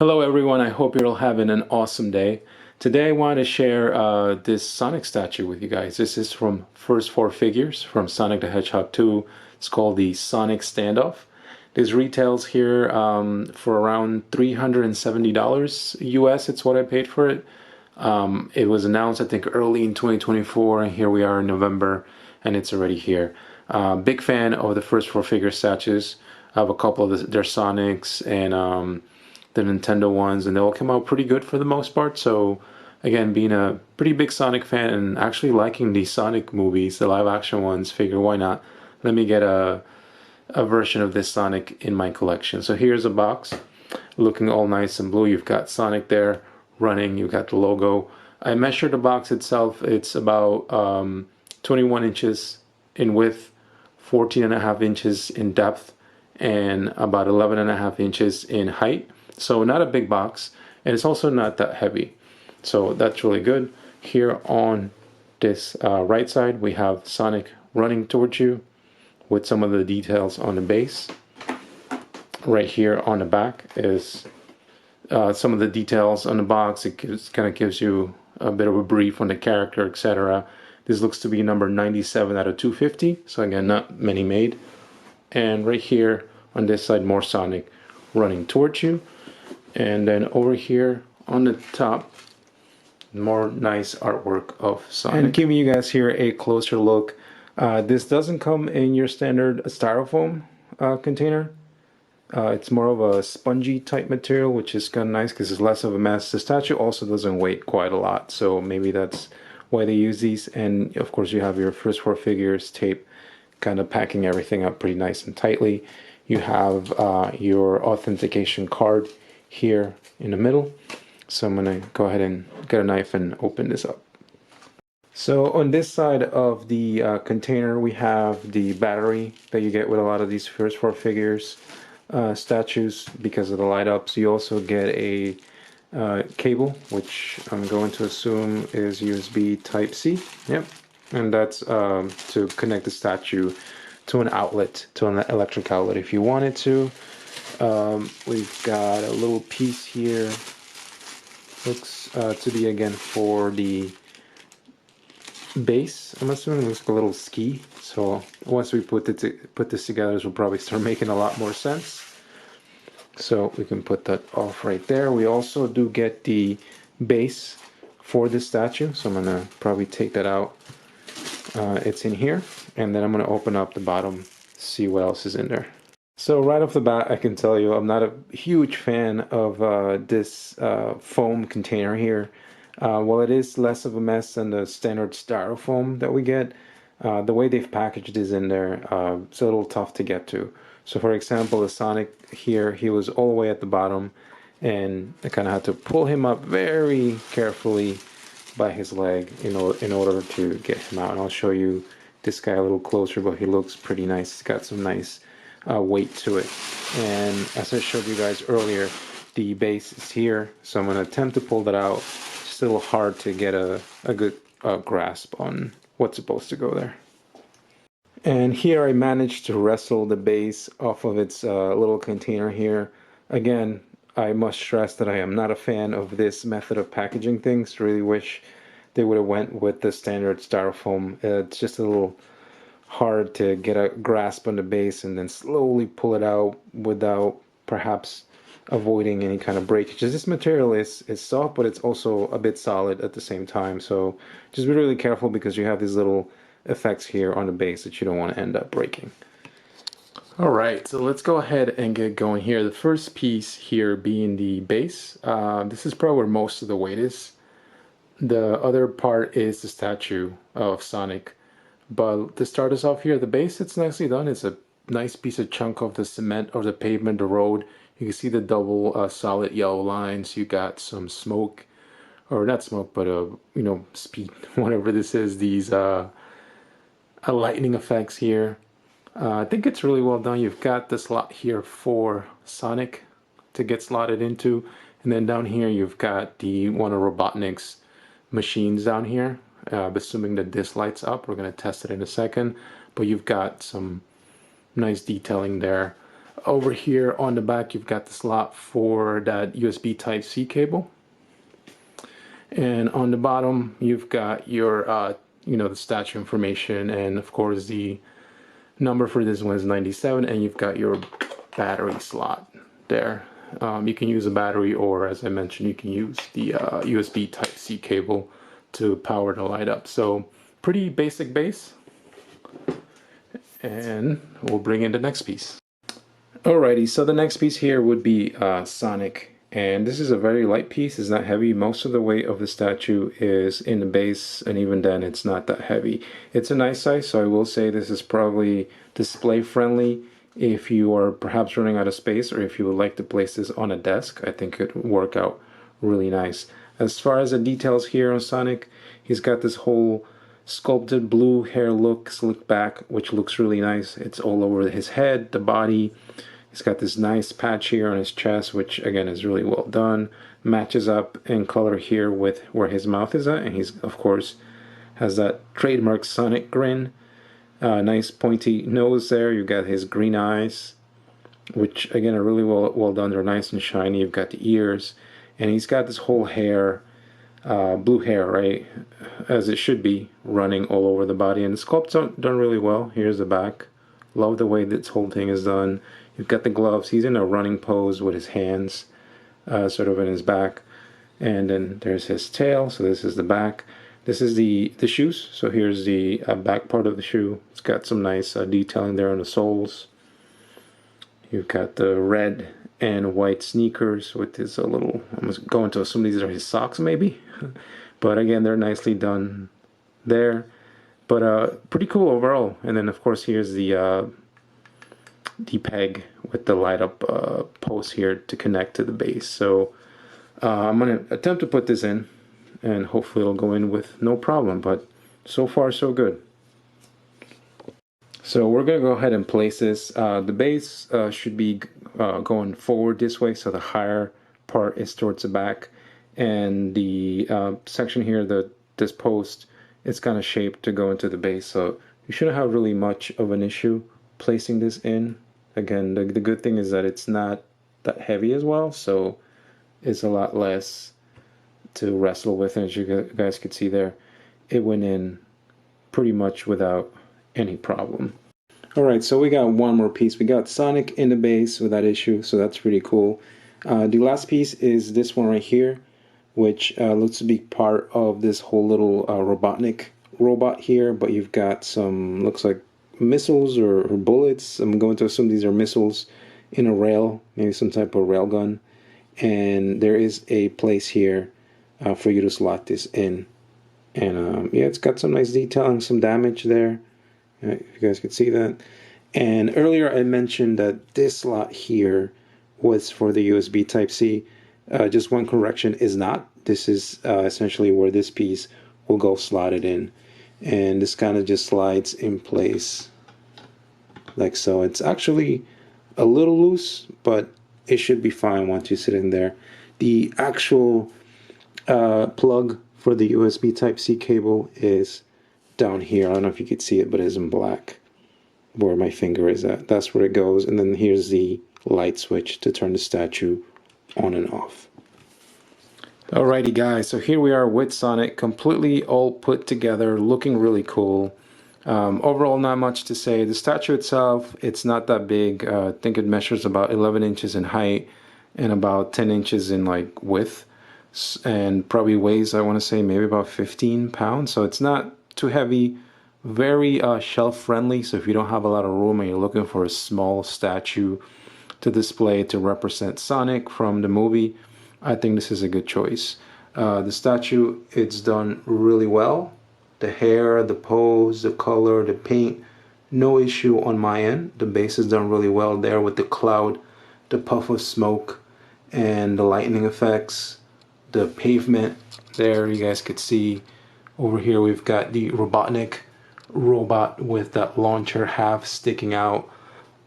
Hello everyone, I hope you're all having an awesome day. Today I want to share this Sonic statue with you guys. This is from First Four Figures from Sonic the Hedgehog 2. It's called the Sonic Standoff. This retails here for around $370 US. It's what I paid for it. It was announced I think early in 2024 and here we are in November and it's already here. Big fan of the First Four Figure statues. I have a couple of their Sonics and the Nintendo ones, and they all came out pretty good for the most part. So again, being a pretty big Sonic fan and actually liking the Sonic movies, the live action ones, figure why not? Let me get a version of this Sonic in my collection. So here's a box looking all nice and blue. You've got Sonic there running, you've got the logo. I measured the box itself. It's about 21 inches in width, 14.5 inches in depth, and about 11.5 inches in height. So not a big box, and it's also not that heavy. So that's really good. Here on this right side, we have Sonic running towards you with some of the details on the base. Right here on the back is some of the details on the box. It kind of gives you a bit of a brief on the character, etc. This looks to be number 97 out of 250. So again, not many made. And right here on this side, more Sonic running towards you. And then over here on the top, more nice artwork of Sonic. And giving you guys here a closer look. This doesn't come in your standard styrofoam container. It's more of a spongy type material, which is kind of nice because it's less of a mess. The statue also doesn't weigh quite a lot, so maybe that's why they use these. And of course you have your First Four Figures tape kind of packing everything up pretty nice and tightly. You have your authentication card here in the middle. So I'm gonna go ahead and get a knife and open this up. So on this side of the container, we have the battery that you get with a lot of these First Four Figures statues because of the light ups. You also get a cable, which I'm going to assume is USB Type-C. Yep. And that's to connect the statue to an outlet, to an electric outlet if you wanted to. We've got a little piece here. Looks to be again for the base. I'm assuming it looks like a little ski. So once we put this together, this will probably start making a lot more sense. So we can put that off right there. We also do get the base for this statue. So I'm gonna probably take that out. It's in here, and then I'm gonna open up the bottom, see what else is in there. So right off the bat, I can tell you I'm not a huge fan of this foam container here. While it is less of a mess than the standard styrofoam that we get, the way they've packaged this in there, it's a little tough to get to. So for example, the Sonic here, he was all the way at the bottom, and I kind of had to pull him up very carefully by his leg in order to get him out. And I'll show you this guy a little closer, but he looks pretty nice. He's got some nice weight to it. And as I showed you guys earlier, the base is here, so I'm going to attempt to pull that out. It's just a little hard to get a good grasp on what's supposed to go there. And here I managed to wrestle the base off of its little container here. Again, I must stress that I am not a fan of this method of packaging things. Really wish they would have went with the standard styrofoam. It's just a little hard to get a grasp on the base and then slowly pull it out without perhaps avoiding any kind of breakage. This material is soft, but it's also a bit solid at the same time. So just be really careful because you have these little effects here on the base that you don't want to end up breaking. All right, so let's go ahead and get going here. The first piece here being the base. This is probably where most of the weight is. The other part is the statue of Sonic. But to start us off here, the base, it's nicely done. It's a nice piece of chunk of the cement or the pavement, the road. You can see the double solid yellow lines. You got some smoke, or not smoke, but speed, whatever this is. These lightning effects here. I think it's really well done. You've got the slot here for Sonic to get slotted into, and then down here you've got the one of Robotnik's machines down here. Assuming that this lights up, we're going to test it in a second, but you've got some nice detailing there. Over here on the back, you've got the slot for that USB Type-C cable. And on the bottom, you've got your, the statue information, and of course the number for this one is 97, and you've got your battery slot there. You can use a battery, or as I mentioned, you can use the USB Type-C cable to power the light up. So pretty basic base. And we'll bring in the next piece. Alrighty, so the next piece here would be Sonic. And this is a very light piece, it's not heavy. Most of the weight of the statue is in the base, and even then it's not that heavy. It's a nice size, so I will say this is probably display friendly if you are perhaps running out of space, or if you would like to place this on a desk. I think it would work out really nice. As far as the details here on Sonic, he's got this whole sculpted blue hair look, slick back, which looks really nice. It's all over his head, the body. He's got this nice patch here on his chest, which again is really well done. Matches up in color here with where his mouth is at, and he's of course has that trademark Sonic grin. Nice pointy nose there. You've got his green eyes, which again are really well done. They're nice and shiny. You've got the ears, and he's got this whole hair, blue hair, right, as it should be, running all over the body. And the sculpt's done really well. Here's the back. Love the way this whole thing is done. You've got the gloves. He's in a running pose with his hands sort of in his back. And then there's his tail. So this is the back. This is the shoes. So here's the back part of the shoe. It's got some nice detailing there on the soles. You've got the red and white sneakers with his little, I'm going to assume these are his socks maybe. But again, they're nicely done there. But pretty cool overall. And then of course here's the peg with the light up post here to connect to the base. So I'm going to attempt to put this in, and hopefully it'll go in with no problem, but so far so good. So we're going to go ahead and place this. The base should be going forward this way, so the higher part is towards the back, and the section here, this post, it's kind of shaped to go into the base, so you shouldn't have really much of an issue placing this in. Again, the good thing is that it's not that heavy as well, so it's a lot less to wrestle with. And as you guys could see there, it went in pretty much without any problem. Alright, so we got one more piece. We got Sonic in the base without issue, so that's pretty cool. The last piece is this one right here, which looks to be part of this whole little Robotnik robot here, but you've got some, looks like missiles or bullets. I'm going to assume these are missiles in a rail, maybe some type of rail gun. And there is a place here for you to slot this in. And yeah, it's got some nice detailing, some damage there. If you guys could see that. And earlier I mentioned that this slot here was for the USB Type-C. Just one correction, is not. This is essentially where this piece will go slotted in. And this kind of just slides in place like so. It's actually a little loose, but it should be fine once you sit in there. The actual plug for the USB Type-C cable is down here. I don't know if you could see it, but it's in black where my finger is at. That's where it goes. And then here's the light switch to turn the statue on and off. Alrighty guys, so here we are with Sonic, completely all put together, looking really cool. Overall, not much to say. The statue itself, it's not that big. I think it measures about 11 inches in height and about 10 inches in like width, and probably weighs, I want to say, maybe about 15 pounds. So it's not too heavy, very shelf friendly. So if you don't have a lot of room and you're looking for a small statue to display to represent Sonic from the movie, I think this is a good choice. The statue, it's done really well. The hair, the pose, the color, the paint, no issue on my end. The base is done really well there with the cloud, the puff of smoke, and the lightning effects. The pavement there, you guys could see. Over here we've got the Robotnik robot with that launcher half sticking out.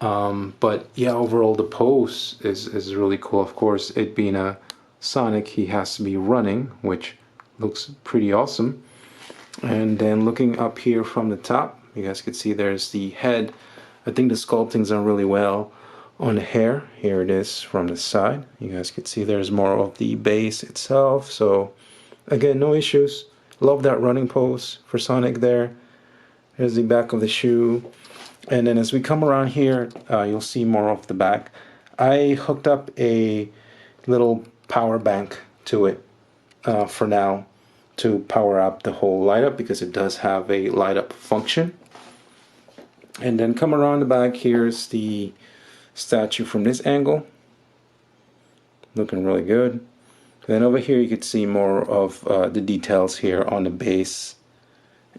But yeah, overall the pose is really cool. Of course, it being a Sonic, he has to be running, which looks pretty awesome. And then looking up here from the top, you guys can see there's the head. I think the sculpting's done really well on the hair. Here it is from the side. You guys can see there's more of the base itself. So again, no issues. Love that running pose for Sonic there. There's the back of the shoe. And then as we come around here, you'll see more of the back. I hooked up a little power bank to it for now to power up the whole light up, because it does have a light up function. And then come around the back, here's the statue from this angle, looking really good. Then over here you can see more of the details here on the base,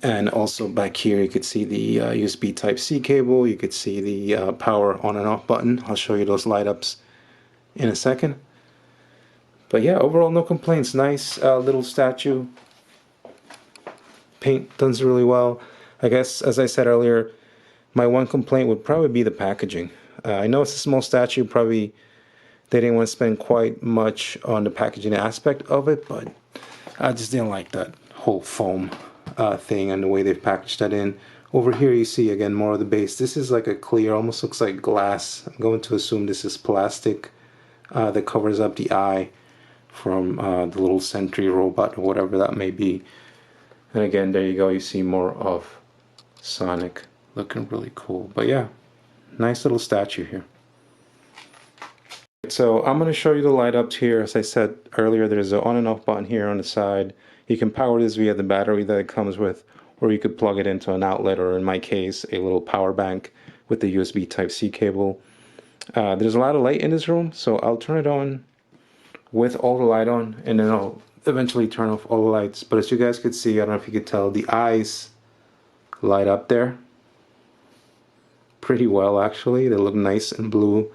and also back here you could see the USB Type-C cable. You could see the power on and off button. I'll show you those light ups in a second. But yeah, overall no complaints. Nice little statue. Paint does really well. I guess, as I said earlier, my one complaint would probably be the packaging. I know it's a small statue, probably they didn't want to spend quite much on the packaging aspect of it, but I just didn't like that whole foam thing and the way they've packaged that in. Over here you see again more of the base. This is like a clear, almost looks like glass. I'm going to assume this is plastic that covers up the eye from the little sentry robot or whatever that may be. And again, there you go, you see more of Sonic, looking really cool. But yeah, nice little statue here. So I'm going to show you the light ups here. As I said earlier, there's an on and off button here on the side. You can power this via the battery that it comes with, or you could plug it into an outlet, or in my case, a little power bank with the USB Type-C cable. There's a lot of light in this room, so I'll turn it on with all the light on, and then I'll eventually turn off all the lights. But as you guys could see, I don't know if you could tell, the eyes light up there pretty well actually. They look nice and blue.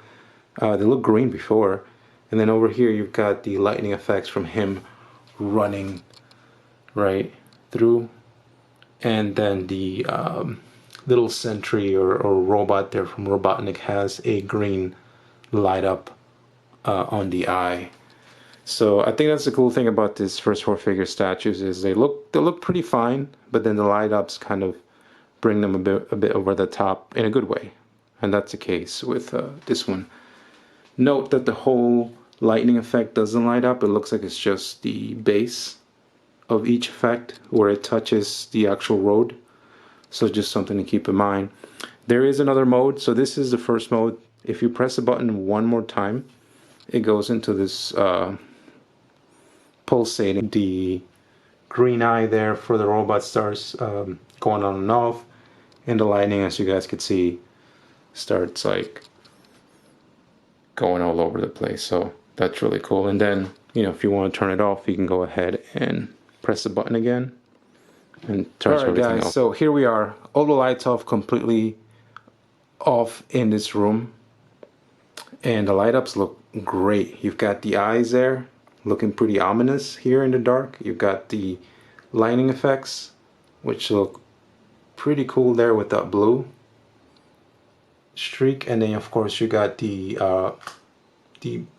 They look green before. And then over here you've got the lightning effects from him running right through. And then the little sentry or robot there from Robotnik has a green light up on the eye. So I think that's the cool thing about this first four figure statues, is they look pretty fine, but then the light ups kind of bring them a bit over the top in a good way. And that's the case with this one. Note that the whole lightning effect doesn't light up. It looks like it's just the base of each effect where it touches the actual road. So just something to keep in mind. There is another mode. So this is the first mode. If you press the button one more time, it goes into this pulsating. The green eye there for the robot starts going on and off, and the lightning, as you guys could see, starts like going all over the place. So that's really cool. And then, you know, if you want to turn it off, you can go ahead and press the button again and turns everything off. So here we are, all the lights off, completely off in this room, and the light ups look great. You've got the eyes there looking pretty ominous here in the dark. You've got the lightning effects, which look pretty cool there with that blue streak. And then of course you got the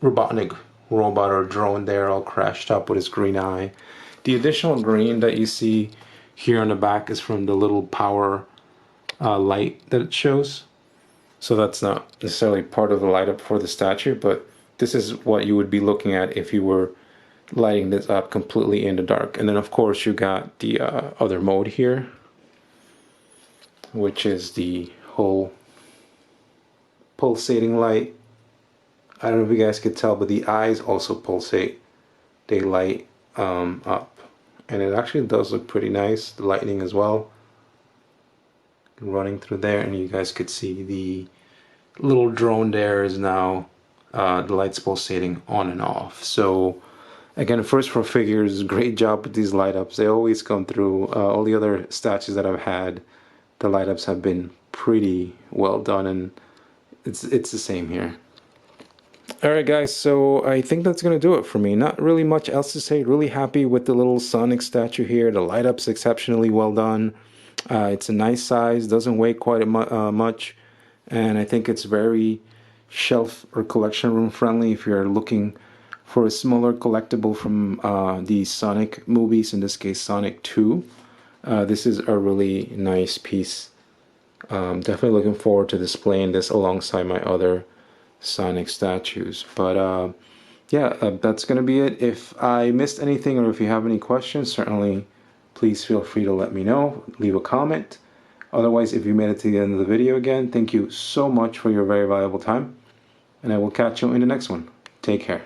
Robotnik robot or drone there all crashed up with his green eye. The additional green that you see here on the back is from the little power light that it shows. So that's not necessarily part of the light up for the statue, but this is what you would be looking at if you were lighting this up completely in the dark. And then of course you got the other mode here, which is the whole pulsating light. I don't know if you guys could tell, but the eyes also pulsate. They light up, and it actually does look pretty nice. The lightning as well running through there, and you guys could see the little drone there is now the lights pulsating on and off. So again, first four figures, great job with these light ups. They always come through. All the other statues that I've had, the light ups have been pretty well done, and it's the same here. Alright guys, so I think that's going to do it for me. Not really much else to say. Really happy with the little Sonic statue here. The light up's exceptionally well done. It's a nice size, doesn't weigh quite much, and I think it's very shelf or collection room friendly if you're looking for a smaller collectible from the Sonic movies, in this case Sonic 2. This is a really nice piece. Definitely looking forward to displaying this alongside my other Sonic statues. But yeah, that's gonna be it. If I missed anything or if you have any questions, certainly please feel free to let me know. Leave a comment. Otherwise, if you made it to the end of the video again, thank you so much for your very valuable time, and I will catch you in the next one. Take care.